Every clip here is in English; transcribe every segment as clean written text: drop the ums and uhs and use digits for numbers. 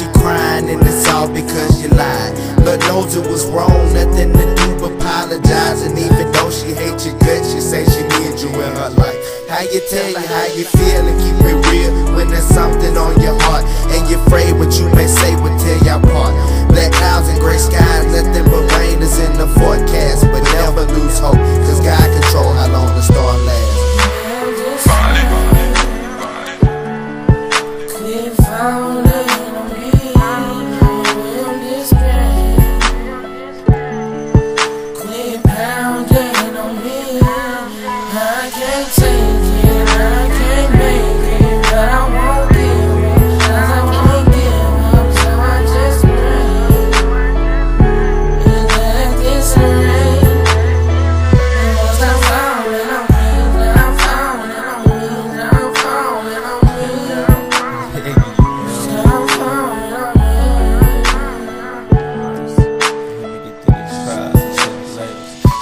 she crying and it's all because you lied. Lord knows it was wrong, nothing to do but apologize. And even though she hates your guts, she say she needs you in her life. How you tell her how you feel and keep it real when there's something on your heart, and you're afraid what you may say will tear you apart. Black clouds and gray skies, nothing but rain is in the forecast. But never lose hope, cause God control how long the storm lasts.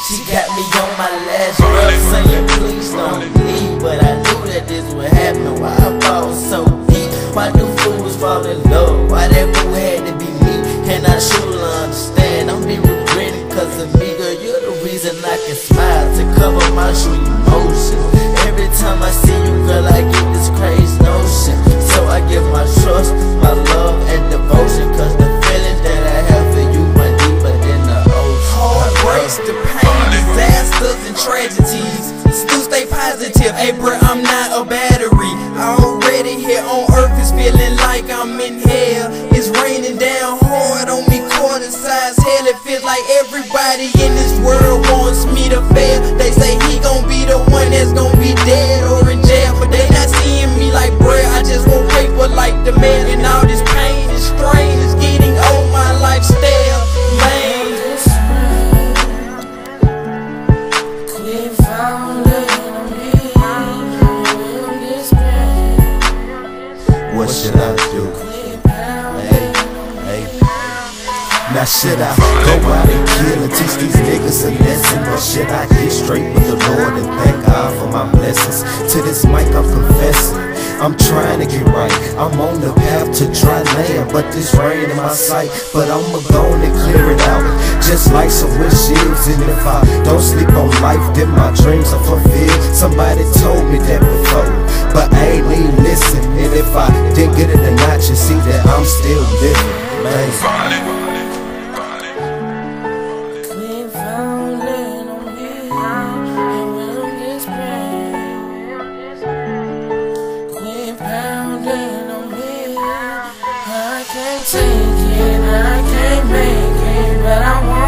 She got me on my last breath saying please don't leave, but I knew that this would happen. Why I fall so deep? Why do fools fall in love? Why that fool had to be me? And I surely understand I'm be regretting cause of me. Girl, you're the reason I can smile to cover my true emotions. Every time I see you, girl, I get this crazy notion. So I give my trust, my love, and devotion, cause the feeling that I have for you went deeper than the ocean. Hard breaks, the pain, disasters, and tragedies. Still stay positive, hey bro, I'm not a battery. Already here on earth, it's feeling like I'm in hell. It's raining down hard on me, quarter size hell. It feels like everybody in this world wants me to fail. They say he gon' be the one that's gon' be dead or in jail, but they not seeing me like bruh, I just want paper like the man. And all this pain and strain is getting old, my lifestyle, man. What should I do? Hey. Now should I go out and kill and teach these niggas a lesson? Or should I get straight with the Lord and thank God for my blessings? To this mic I'm confessing, I'm trying to get right. I'm on the path to dry land, but this rain in my sight. But I'ma go and clear it out, just like some windshields. And if I don't sleep on life, then my dreams are fulfilled. Somebody told me that before, but I ain't even listen. And if I didn't get it or not, you see that I'm still living, man. I can't take it, I can't make it, but I want